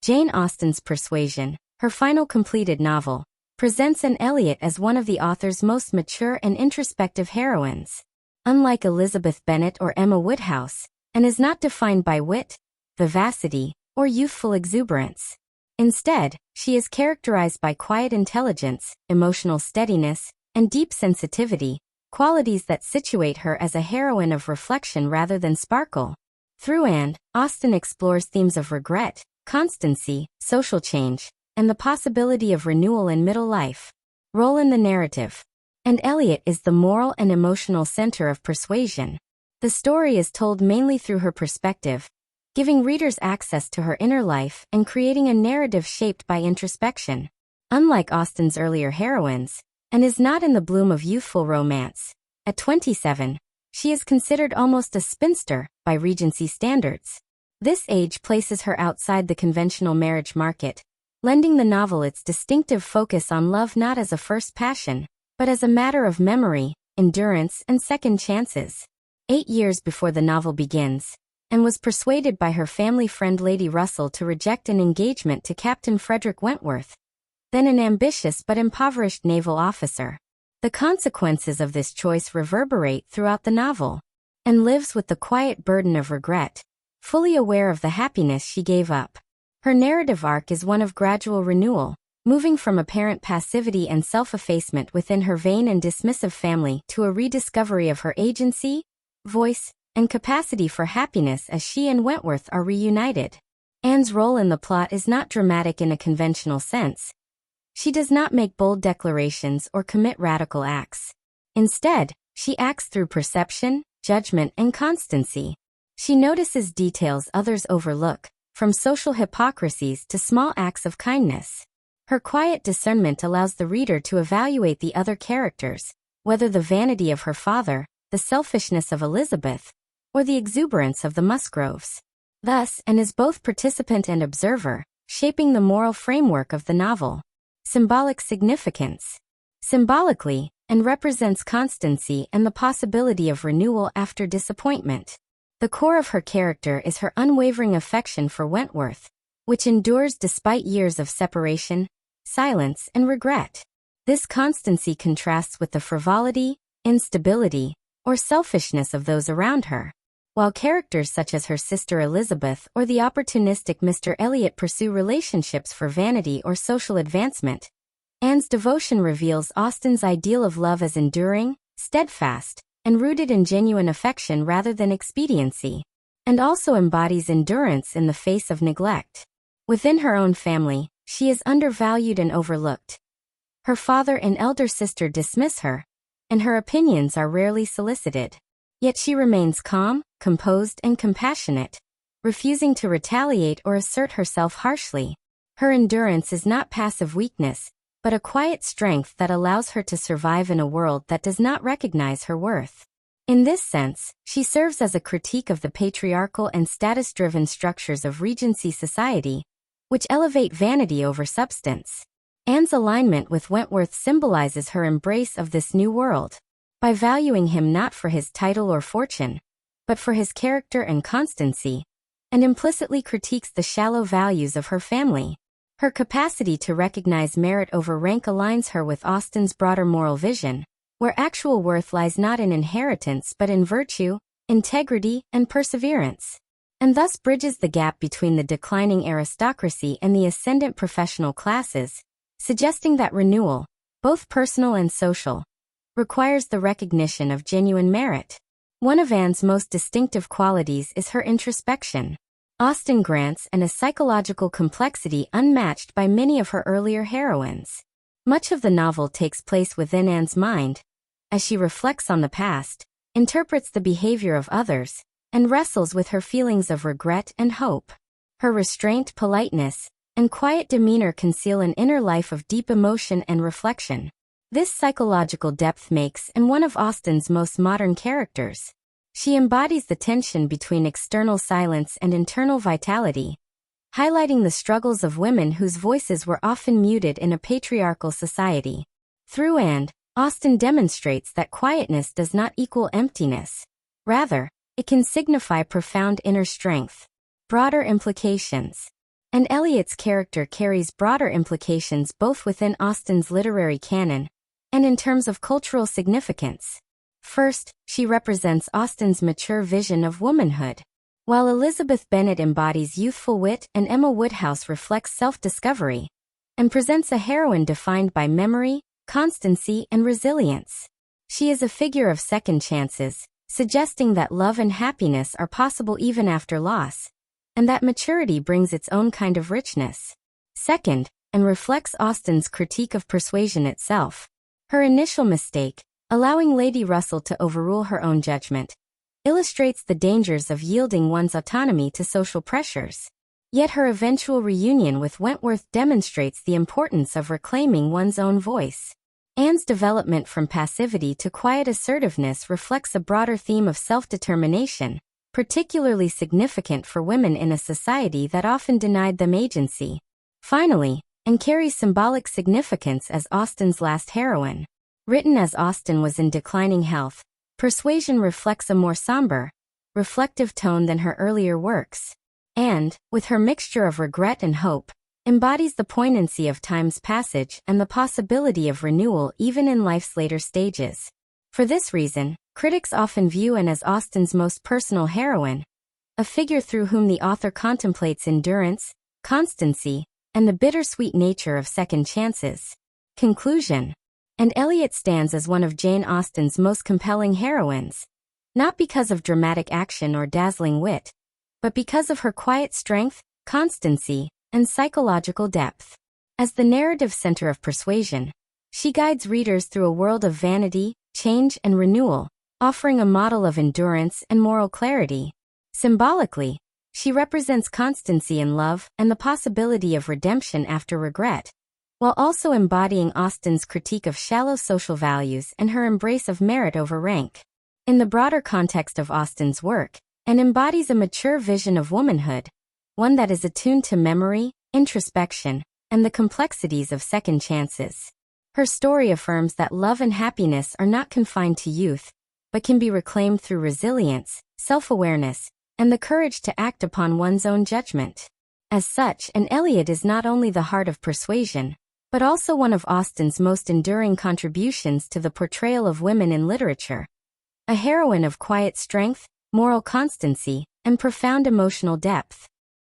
Jane Austen's Persuasion, her final completed novel, presents an Elliot as one of the author's most mature and introspective heroines. Unlike Elizabeth Bennet or Emma Woodhouse, and is not defined by wit, vivacity, or youthful exuberance. Instead, she is characterized by quiet intelligence, emotional steadiness, and deep sensitivity, qualities that situate her as a heroine of reflection rather than sparkle. Through Anne, Austen explores themes of regret, constancy, social change, and the possibility of renewal in middle life. Role in the narrative. And Elliot is the moral and emotional center of Persuasion. The story is told mainly through her perspective, giving readers access to her inner life and creating a narrative shaped by introspection. Unlike Austen's earlier heroines, Anne is not in the bloom of youthful romance. At 27, she is considered almost a spinster by Regency standards. This age places her outside the conventional marriage market, lending the novel its distinctive focus on love not as a first passion, but as a matter of memory, endurance, and second chances. 8 years before the novel begins, Anne was persuaded by her family friend Lady Russell to reject an engagement to Captain Frederick Wentworth, then an ambitious but impoverished naval officer. The consequences of this choice reverberate throughout the novel. Anne lives with the quiet burden of regret, fully aware of the happiness she gave up. Her narrative arc is one of gradual renewal, moving from apparent passivity and self-effacement within her vain and dismissive family to a rediscovery of her agency, voice, and capacity for happiness as she and Wentworth are reunited. Anne's role in the plot is not dramatic in a conventional sense. She does not make bold declarations or commit radical acts. Instead, she acts through perception, judgment, and constancy. She notices details others overlook, from social hypocrisies to small acts of kindness. Her quiet discernment allows the reader to evaluate the other characters, whether the vanity of her father, the selfishness of Elizabeth, or the exuberance of the Musgroves. Thus, Anne is both participant and observer, shaping the moral framework of the novel. Symbolic significance. Symbolically, Anne represents constancy and the possibility of renewal after disappointment. The core of her character is her unwavering affection for Wentworth, which endures despite years of separation, silence, and regret. This constancy contrasts with the frivolity, instability, or selfishness of those around her. While characters such as her sister Elizabeth or the opportunistic Mr. Elliot pursue relationships for vanity or social advancement, Anne's devotion reveals Austen's ideal of love as enduring, steadfast, and rooted in genuine affection rather than expediency, and also embodies endurance in the face of neglect. Within her own family, she is undervalued and overlooked. Her father and elder sister dismiss her, and her opinions are rarely solicited. Yet she remains calm, composed, and compassionate, refusing to retaliate or assert herself harshly. Her endurance is not passive weakness, but a quiet strength that allows her to survive in a world that does not recognize her worth. In this sense, she serves as a critique of the patriarchal and status-driven structures of Regency society, which elevate vanity over substance. Anne's alignment with Wentworth symbolizes her embrace of this new world. By valuing him not for his title or fortune, but for his character and constancy, and implicitly critiques the shallow values of her family. Her capacity to recognize merit over rank aligns her with Austen's broader moral vision, where actual worth lies not in inheritance but in virtue, integrity, and perseverance, and thus bridges the gap between the declining aristocracy and the ascendant professional classes, suggesting that renewal, both personal and social, requires the recognition of genuine merit. One of Anne's most distinctive qualities is her introspection. Austen grants Anne a psychological complexity unmatched by many of her earlier heroines. Much of the novel takes place within Anne's mind, as she reflects on the past, interprets the behavior of others, and wrestles with her feelings of regret and hope. Her restraint, politeness, and quiet demeanor conceal an inner life of deep emotion and reflection. This psychological depth makes Anne one of Austen's most modern characters. She embodies the tension between external silence and internal vitality, highlighting the struggles of women whose voices were often muted in a patriarchal society. Through Anne, Austen demonstrates that quietness does not equal emptiness. Rather, it can signify profound inner strength. Broader implications. And Elliot's character carries broader implications both within Austen's literary canon and in terms of cultural significance. First, she represents Austen's mature vision of womanhood. While Elizabeth Bennet embodies youthful wit and Emma Woodhouse reflects self-discovery and presents a heroine defined by memory, constancy, and resilience. She is a figure of second chances, suggesting that love and happiness are possible even after loss, and that maturity brings its own kind of richness. Second, and reflects Austen's critique of persuasion itself. Her initial mistake, allowing Lady Russell to overrule her own judgment, illustrates the dangers of yielding one's autonomy to social pressures. Yet her eventual reunion with Wentworth demonstrates the importance of reclaiming one's own voice. Anne's development from passivity to quiet assertiveness reflects a broader theme of self-determination, particularly significant for women in a society that often denied them agency. Finally, Anne carries symbolic significance as Austen's last heroine. Written as Austen was in declining health, Persuasion reflects a more somber, reflective tone than her earlier works, and, with her mixture of regret and hope, embodies the poignancy of time's passage and the possibility of renewal even in life's later stages. For this reason, critics often view Anne as Austen's most personal heroine, a figure through whom the author contemplates endurance, constancy, and the bittersweet nature of second chances. Conclusion. And Elliot stands as one of Jane Austen's most compelling heroines, not because of dramatic action or dazzling wit, but because of her quiet strength, constancy, and psychological depth. As the narrative center of Persuasion, she guides readers through a world of vanity, change, and renewal, offering a model of endurance and moral clarity. Symbolically, she represents constancy in love and the possibility of redemption after regret, while also embodying Austen's critique of shallow social values and her embrace of merit over rank. In the broader context of Austen's work, Anne embodies a mature vision of womanhood, one that is attuned to memory, introspection, and the complexities of second chances. Her story affirms that love and happiness are not confined to youth, but can be reclaimed through resilience, self-awareness, and the courage to act upon one's own judgment. As such, Anne Elliot is not only the heart of Persuasion, but also one of Austen's most enduring contributions to the portrayal of women in literature. A heroine of quiet strength, moral constancy, and profound emotional depth.